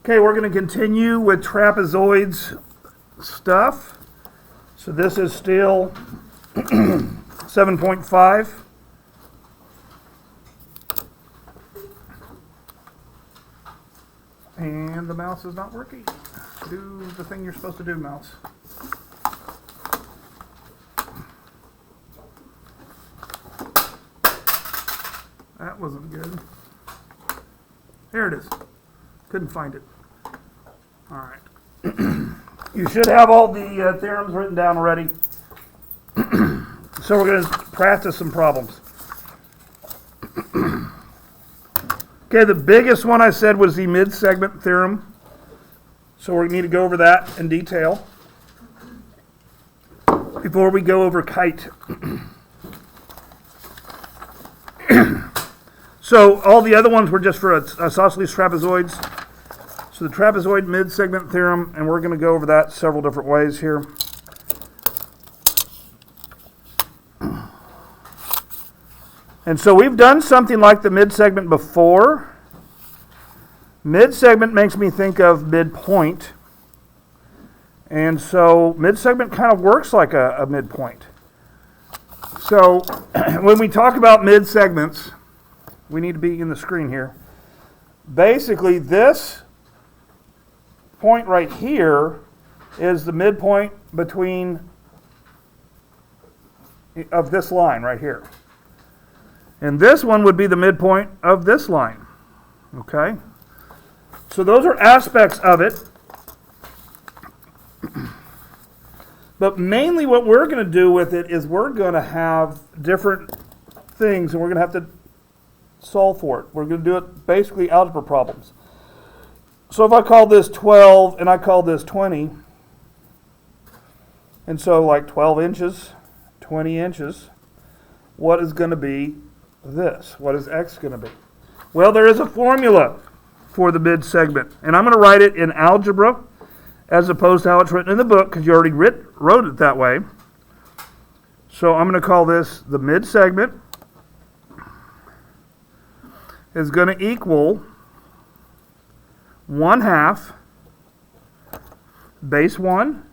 Okay, we're going to continue with trapezoids stuff. So this is still 7.5. And the mouse is not working. Do the thing you're supposed to do, mouse. That wasn't good. There it is. Couldn't find it. All right. You should have all the theorems written down already. So we're going to practice some problems. Okay, the biggest one I said was the mid-segment theorem. So we need to go over that in detail before we go over kite. So all the other ones were just for isosceles trapezoids. So the trapezoid mid-segment theorem, and we're going to go over that several different ways here. And so we've done something like the mid-segment before. Mid-segment makes me think of midpoint. And so mid-segment kind of works like a midpoint. So when we talk about mid-segments, we need to be in the screen here. Basically, this point right here is the midpoint between of this line right here. And this one would be the midpoint of this line. Okay? So those are aspects of it. But mainly what we're going to do with it is we're going to have different things and we're going to have to solve for it. We're going to do it basically algebra problems. So if I call this 12 and I call this 20, and so like 12 inches, 20 inches, what is going to be this? What is x going to be? Well, there is a formula for the mid-segment, and I'm going to write it in algebra as opposed to how it's written in the book because you already wrote it that way. So I'm going to call this the mid-segment is going to equal 1/2 base 1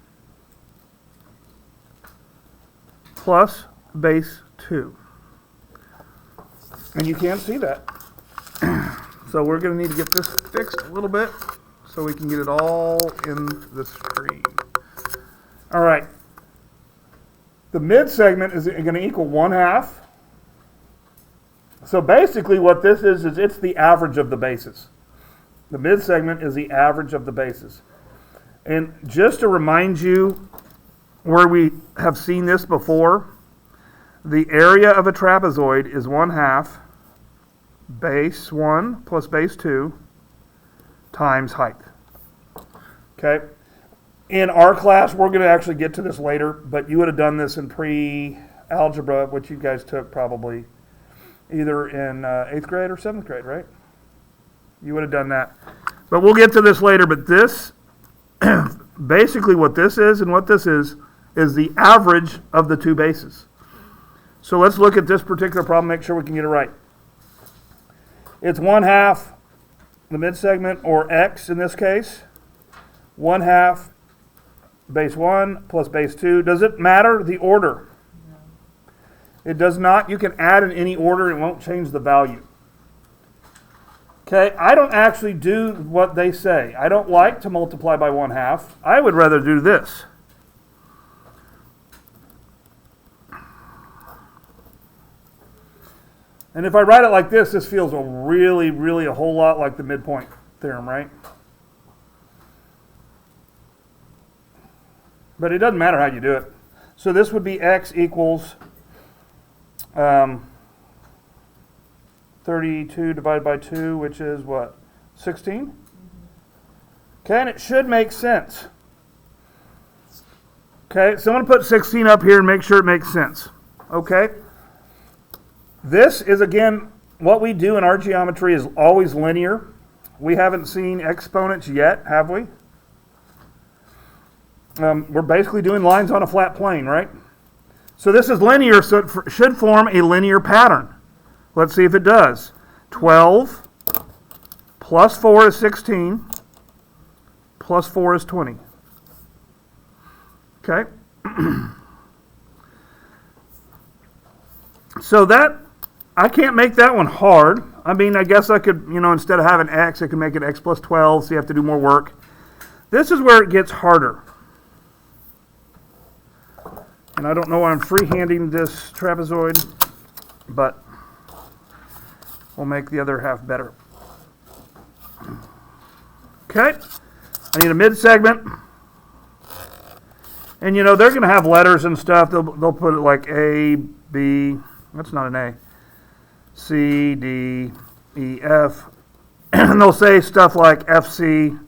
plus base 2. And you can't see that. So we're going to need to get this fixed a little bit so we can get it all in the screen. All right. The mid-segment is going to equal 1/2. So basically what this is it's the average of the bases. The mid-segment is the average of the bases. And just to remind you where we have seen this before, the area of a trapezoid is 1/2 base 1 plus base 2 times height. Okay? In our class, we're going to actually get to this later, but you would have done this in pre-algebra, which you guys took probably either in 8th grade or 7th grade, right? You would have done that. But we'll get to this later, but this, basically what this is and what this is the average of the two bases. So let's look at this particular problem, make sure we can get it right. It's 1/2 the mid-segment, or x in this case, 1/2 base 1 plus base 2. Does it matter the order? No. It does not. You can add in any order, it won't change the value. Okay, I don't actually do what they say. I don't like to multiply by 1/2. I would rather do this. And if I write it like this feels really a whole lot like the midpoint theorem, right? But it doesn't matter how you do it. So this would be x equals 32 divided by 2, which is what? 16? Okay, and it should make sense. Okay, so I'm going to put 16 up here and make sure it makes sense. Okay? This is, again, what we do in our geometry is always linear. We haven't seen exponents yet, have we? We're basically doing lines on a flat plane, right? So this is linear, so it should form a linear pattern. Let's see if it does. 12 plus 4 is 16. plus 4 is 20. Okay? So that, I can't make that one hard. I mean, I guess I could, instead of having x, I could make it x plus 12, so you have to do more work. This is where it gets harder. And I don't know why I'm freehanding this trapezoid, but we'll make the other half better. Okay, I need a mid-segment. And they're going to have letters and stuff. They'll put it like A, B, that's not an A, C, D, E, F. And they'll say stuff like FC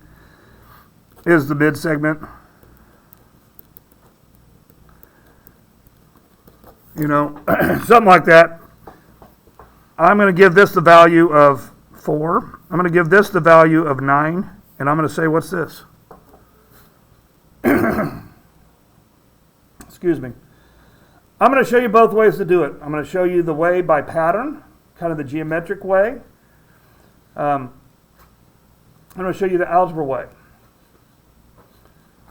is the mid-segment. Something like that. I'm going to give this the value of 4. I'm going to give this the value of 9. And I'm going to say, what's this? Excuse me. I'm going to show you both ways to do it. I'm going to show you the way by pattern, kind of the geometric way. I'm going to show you the algebra way.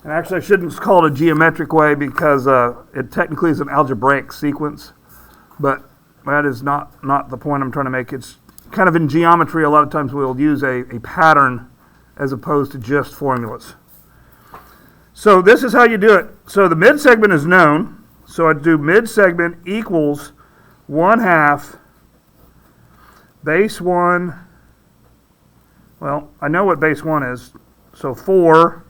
And actually, I shouldn't call it a geometric way because it technically is an algebraic sequence. But that is not the point I'm trying to make. It's kind of in geometry, a lot of times we'll use a pattern as opposed to just formulas. So this is how you do it. So the mid-segment is known. So I do mid-segment equals 1/2 base 1. Well, I know what base 1 is. So 4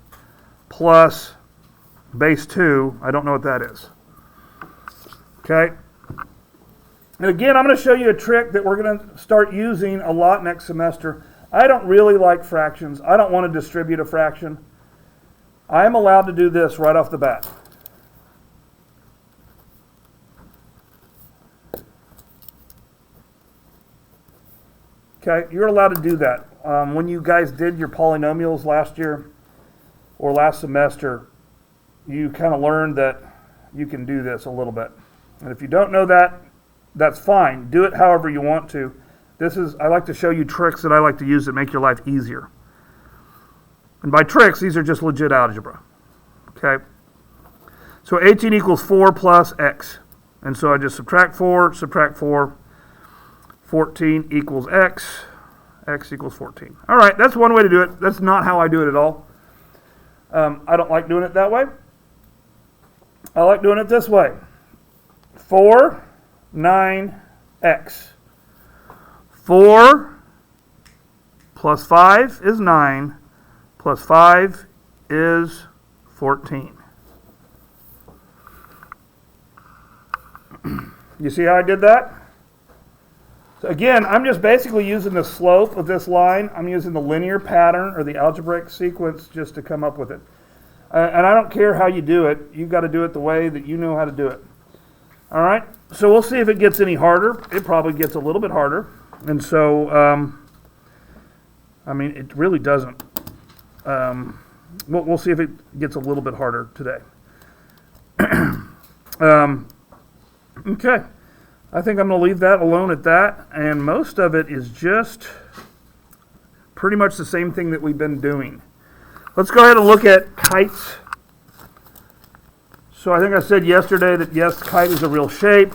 plus base 2. I don't know what that is. Okay. And again, I'm going to show you a trick that we're going to start using a lot next semester. I don't really like fractions. I don't want to distribute a fraction. I am allowed to do this right off the bat. Okay, you're allowed to do that. When you guys did your polynomials last year or last semester, you kind of learned that you can do this a little bit. And if you don't know that, that's fine. Do it however you want to. I like to show you tricks that I like to use that make your life easier. And by tricks, these are just legit algebra. Okay? So 18 equals 4 plus x. And so I just subtract 4, 14 equals x, x equals 14. All right, that's one way to do it. That's not how I do it at all. I don't like doing it that way. I like doing it this way. 4, 9, x. 4 plus 5 is 9, plus 5 is 14. You see how I did that? So again, I'm just basically using the slope of this line. I'm using the linear pattern or the algebraic sequence just to come up with it. And I don't care how you do it. You've got to do it the way that you know how to do it. All right? So we'll see if it gets any harder. It probably gets a little bit harder. And so, I mean, it really doesn't. We'll see if it gets a little bit harder today. Okay. I think I'm going to leave that alone at that. And most of it is just pretty much the same thing that we've been doing. Let's go ahead and look at kites. So I think I said yesterday that yes, kite is a real shape.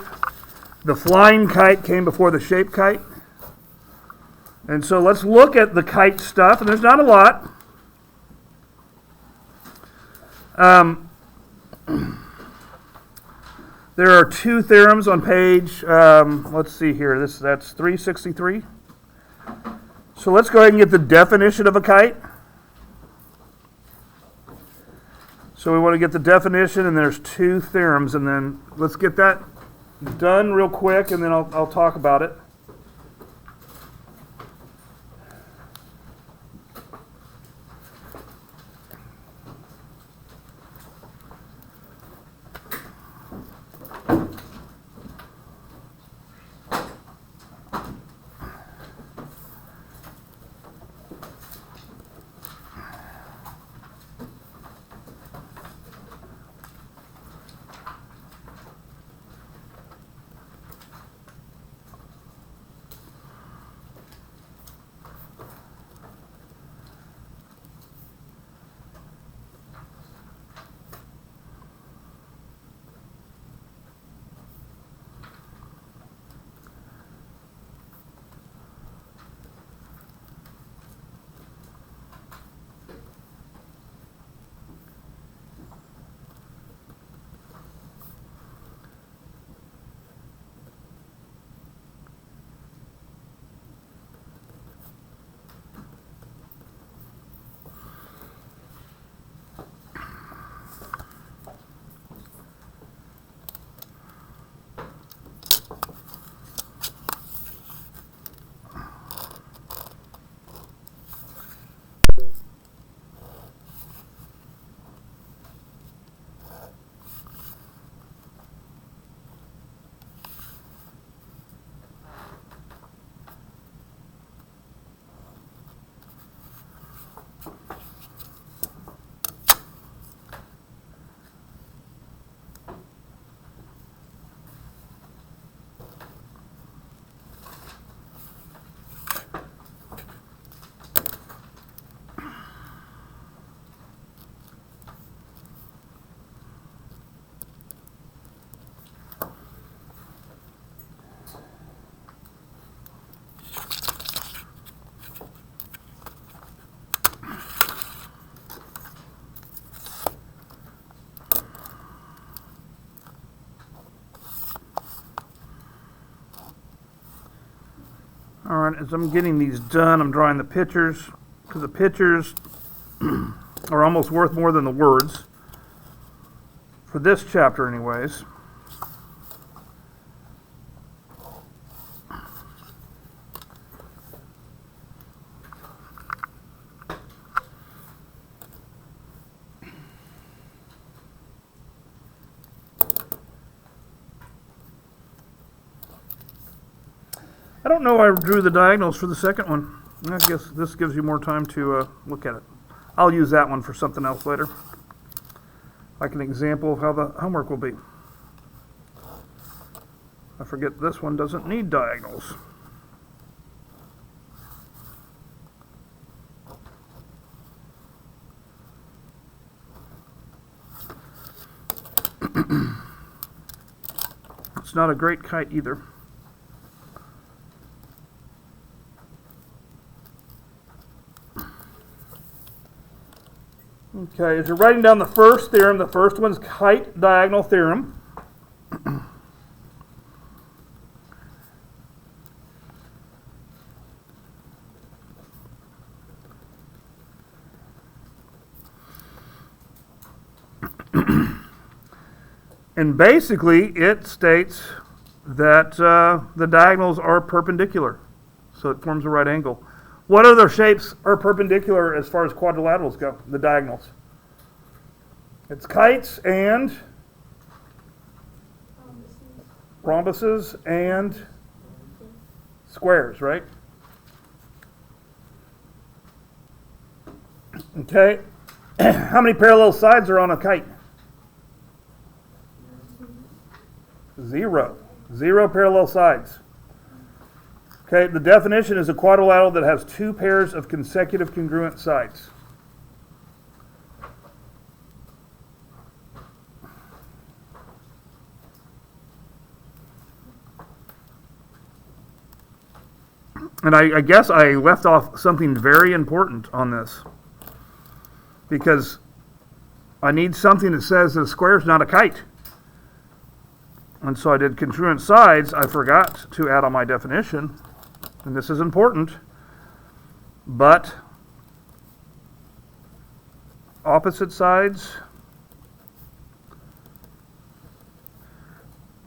The flying kite came before the shape kite. And so let's look at the kite stuff. And there's not a lot. There are two theorems on page, let's see here, that's 363. So let's go ahead and get the definition of a kite. So we want to get the definition, and there's two theorems, and then let's get that done real quick, and then I'll talk about it. All right, as I'm getting these done, I'm drawing the pictures, because the pictures are almost worth more than the words, for this chapter anyways. I don't know I drew the diagonals for the second one. I guess this gives you more time to look at it. I'll use that one for something else later. Like an example of how the homework will be. I forget this one doesn't need diagonals. It's not a great kite either. Okay, as you're writing down the first theorem, the first one's kite diagonal theorem. And basically, it states that the diagonals are perpendicular, so it forms a right angle. What other shapes are perpendicular as far as quadrilaterals go? The diagonals. It's kites and rhombuses and squares, right? Okay. How many parallel sides are on a kite? 0. 0 parallel sides. Okay, the definition is a quadrilateral that has 2 pairs of consecutive congruent sides. And I guess I left off something very important on this, because I need something that says that a square is not a kite. And so I did congruent sides. I forgot to add on my definition, and this is important, but opposite sides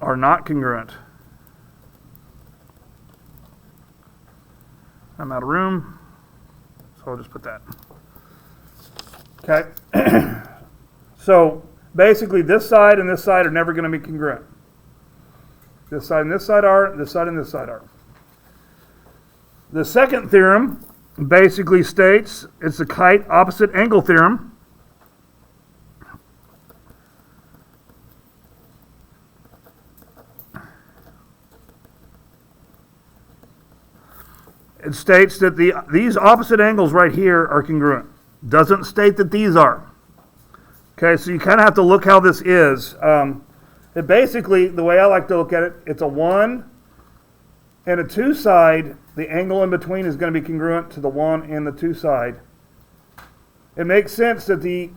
are not congruent. I'm out of room, so I'll just put that. Okay. So basically this side and this side are never going to be congruent. This side and this side are, this side and this side are. The second theorem basically states it's the kite opposite angle theorem. It states that these opposite angles right here are congruent. Doesn't state that these are. Okay, so you kind of have to look how this is. It basically, the way I like to look at it, it's a 1 and a 2 side. The angle in between is going to be congruent to the 1 and the 2 side. It makes sense that the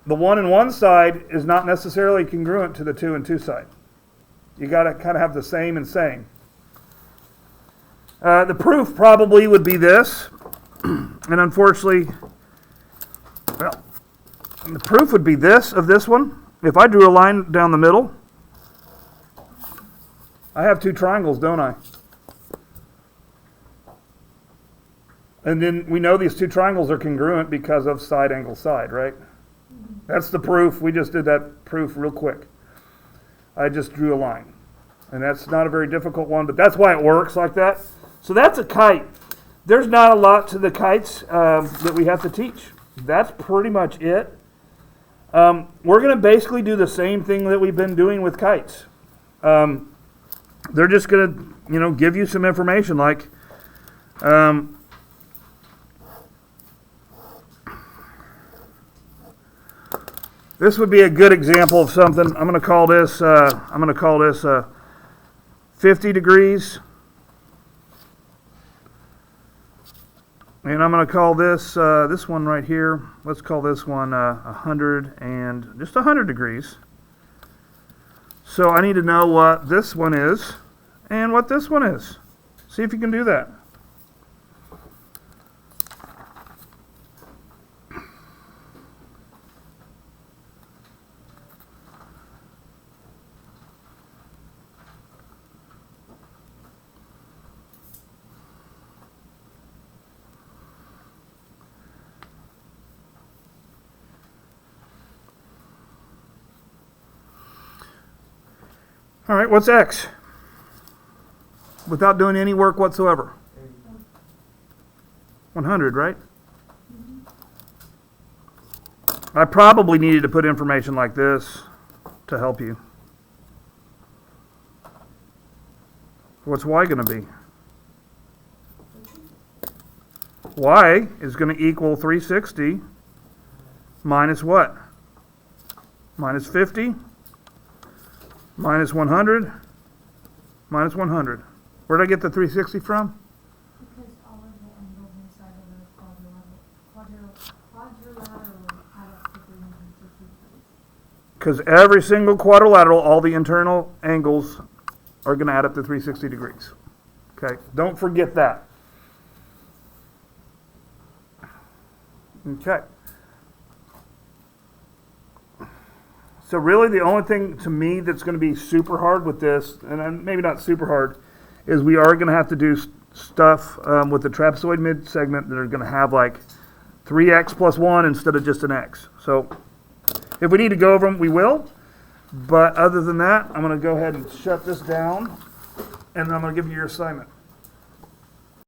1 and 1 side is not necessarily congruent to the 2 and 2 side. You got to kind of have the same and same. The proof probably would be this, and unfortunately, well, the proof would be this of this one. If I drew a line down the middle, I have 2 triangles, don't I? And then we know these 2 triangles are congruent because of side, angle, side, right? That's the proof. We just did that proof real quick. I just drew a line. And that's not a very difficult one, but that's why it works like that. So that's a kite. There's not a lot to the kites that we have to teach. That's pretty much it. We're going to basically do the same thing that we've been doing with kites. They're just going to, give you some information like, this would be a good example of something. I'm going to call this 50 degrees. And I'm going to call this this one right here. Let's call this one 100 and just 100 degrees. So I need to know what this one is and what this one is. See if you can do that. All right, what's x? Without doing any work whatsoever. 100, right? I probably needed to put information like this to help you. What's y going to be? Y is going to equal 360 minus what? Minus 50, minus 100, minus 100. Where did I get the 360 from? Because all of the angles inside of the quadrilateral add up to 360 degrees. Because every single quadrilateral, all the internal angles are going to add up to 360 degrees. Okay, don't forget that. Okay. So really the only thing to me that's going to be super hard with this, and maybe not super hard, is we are going to have to do stuff with the trapezoid mid-segment that are going to have like 3x plus 1 instead of just an x. So if we need to go over them, we will. But other than that, I'm going to go ahead and shut this down, and I'm going to give you your assignment.